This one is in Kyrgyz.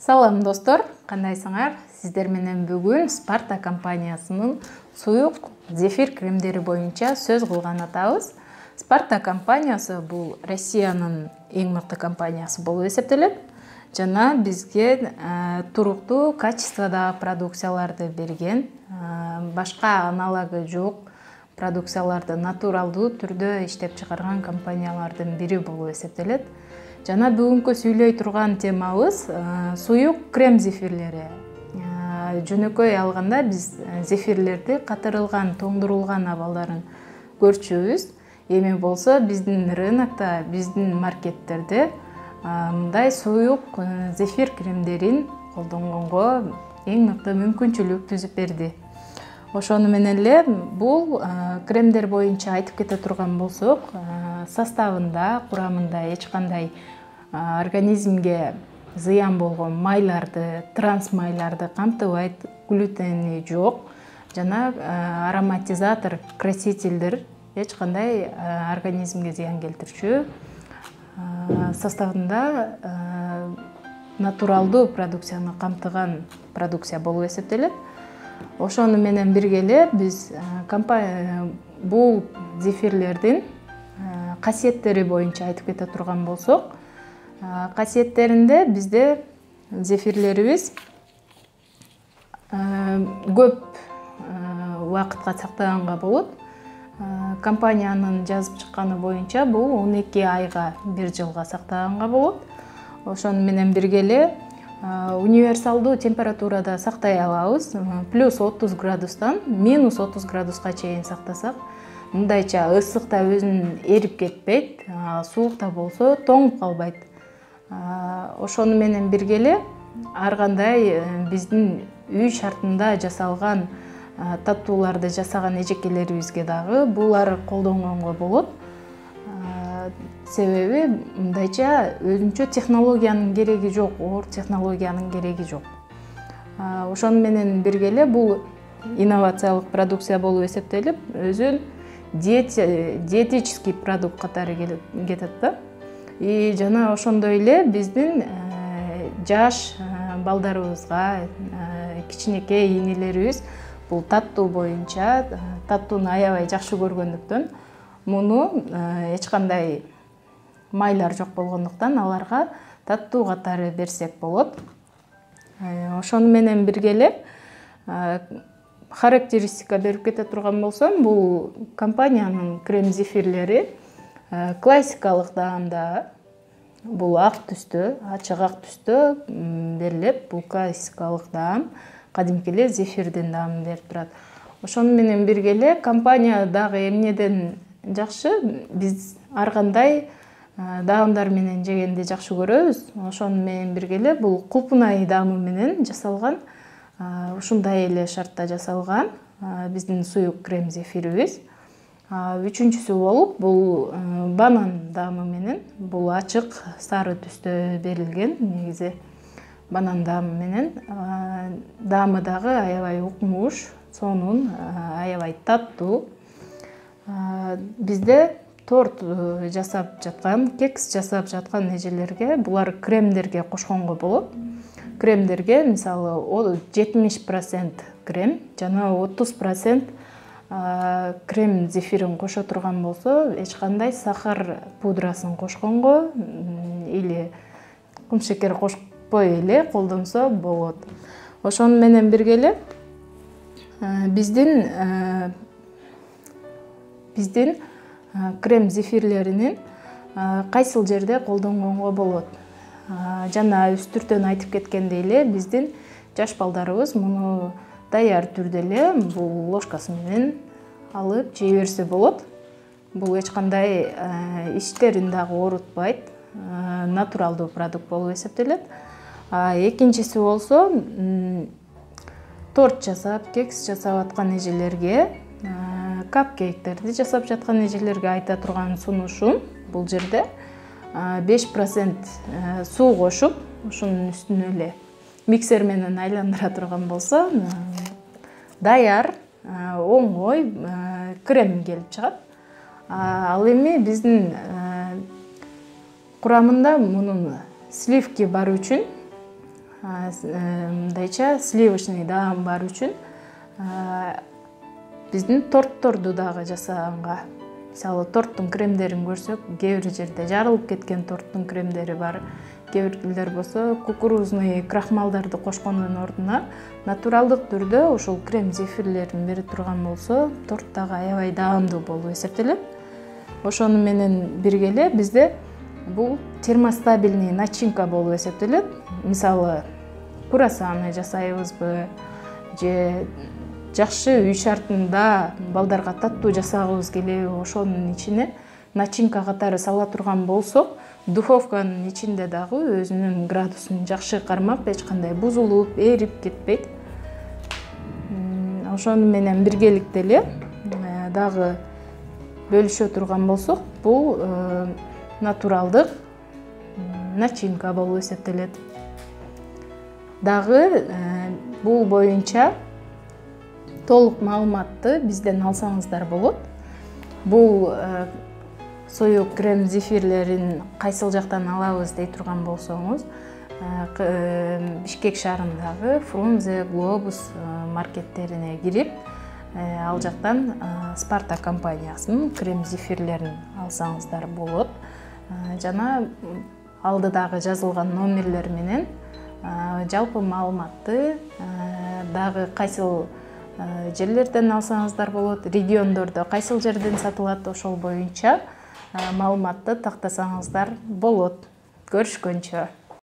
Салам достор, кандайсыңар? Сиздер менен бүгүн Спарта компаниясынын суюк зефир кремдери боюнча сөз кылган атабыз. Спарта компаниясы бул Россиянын эң мыкты компаниясы болуп эсептелет. Жана бизге туруктуу качестводагы продукцияларды берген, башка аналогы жок продукцияларды натуралдуу түрдө иштеп чыгарган компаниялардын бири болуп эсептелет. Жана бүгүнкү сүйлөй турган темабыз суюк крем зефирлери. Жөнөкөй алганда биз зефирлерди катырылган, тоңдурулган абалдарын көрчүбүз. Эми болсо биздин рынокто, биздин маркеттерде мындай суюк зефир кремдерин колдонгонго эң мыкты мүмкүнчүлүк түзүп берди. Ошону менен эле бул кремдер боюнча айтып кете турган болсок, составында, курамында эч кандай организмге зыян болгон майларды, транс майларды камтыбайт, глютени жок, жана ароматизатор, красительдер эч кандай организмге зыян келтирчү. Составында натуралдуу продукцияны камтыган продукция болуп эсептелет. Ошону менен бирге эле биз бул зефирлердин касиеттери боюнча айтып кете турган болсок, касиеттеринде бизде зефирлерибиз көп убакытка сактаганга болот. Компаниянын жазып чыкканы боюнча бул 12 айга, 1 жылга сактаганга болот. Ошону менен бирге эле универсалдуу температурада сактай алабыз. Плюс 30 градустан минус 30 градуска чейин сактасак, мындайча ысыкта өзүнүн эрип кетпейт, суукта болсо тоңуп калбайт. Ошону менен бирге эле ар кандай биздин үй шартында жасалган таттууларды жасаган эжекелерибизге дагы булар колдонгонго болот. Себеби мындайча өзүнчө технологиянын кереги жок, оор технологиянын кереги жок. Ошону менен бирге эле бул инновациялык продукция болуп эсептелип, өзүн диетический продукт катары кетет да. Жана ошондой эле биздин жаш балдарыбызга, кичинекей инелерибиз бул таттуу боюнча, таттууну аябай жакшы көргөндүктөн, муну эч кандай майлар жок болгондуктан аларга таттуу катары берсек болот. Ошону менен бирге эле характеристика берип кете турган болсом, бул компаниянын крем зефирлери классикалык даамда, бул ак түстө, ачык ак түстө берилет. Бул классикалык даам, кадимки эле зефирдин даамын берип турат. Ошону менен бирге эле компания дагы эмнеден жакшы, биз ар кандай даамдар менен жегенди жакшы көрөбүз. Ошону менен бирге эле бул кулпунай даамы менен жасалган, ушундай эле шартта жасалган биздин суюк крем зефирибиз. Үчүнчүсү болуп бул банан даамы менен, бул ачык сары түстө берилген. Негизи банан даамы менен даамы дагы аябай укмуш, сонун, аябай таттуу. Бизде торт жасап жаткан, кекс жасап жаткан эжелерге булар кремдерге кошконго болот. Кремдерге мисалы 70% крем жана 30% крем зефирин кошо турган болсо, эч кандай сахар пудрасын кошконго или кумшекер кошпой эле колдонсо болот. Ошону менен бирге эле биздин крем зефирлеринин кайсыл жерде колдонгонго болот. Жана үстүртөн айтып кеткендей эле, биздин жаш балдарыбыз муну даяр түрдө эле бул ложкасы менен алып жей берсе болот. Бул эч кандай иштерин дагы оорутпайт, натуралдуу продукт болуп эсептелет. Экинчиси болсо, торт жасап, кекс жасап аткан эжелерге, капкейктерди жасап жаткан эжелерге айта турган сунушум, бул жерде 5% суу кошуп, ушунун үстүнө эле миксер менен айландыра турган болсо, даяр, оңой крем келип чыгат. Ал эми биздин курамында мунун сливки бар үчүн мындайча сливочный даам бар үчүн биздин тортторду дагы жасаганга, мисалы торттун кремдерин көрсөк, кээ бир жерде жарылып кеткен торттун кремдери бар. Кээ бирлер болсо кукурузный крахмалдарды кошкондун ордуна натуралдык түрдө ушул крем зефирлерин бере турган болсо, торт дагы аябай даамдуу болуп эсептелет. Ошону менен бирге эле бизде бул термостабильный начинка болуп эсептелет. Мисалы курасаны жасайбызбы же жакшы үй шартында балдарга таттуу жасагыбыз келеби, ошонун ичине начинка катары сала турган болсок, духовканын ичинде дагы өзүнүн градусун жакшы кармап, эч кандай бузулуп, эрип кетпейт. Ошону менен биргеликте эле дагы бөлүшө турган болсок, бул натуралдык начинка болуп эсептелет. Дагы бул боюнча толук маалыматты бизден алсаңыздар болот. Бул союк крем зефирлерин кайсыл жактан алабыз дей турган болсоңуз, Бишкек шаарындагы Фрунзе, Глобус маркеттерине кирип, ал жактан Спарта компаниясынын крем зефирлерин алсаңыздар болот. Жана алдыдагы жазылган номерлер менен жалпы маалыматты дагы кайсыл жерлерден алсаңыздар болот, региондордо кайсыл жерден сатылат, ошол боюнча маалыматты тактасаңыздар болот. Көрүшкөнчө.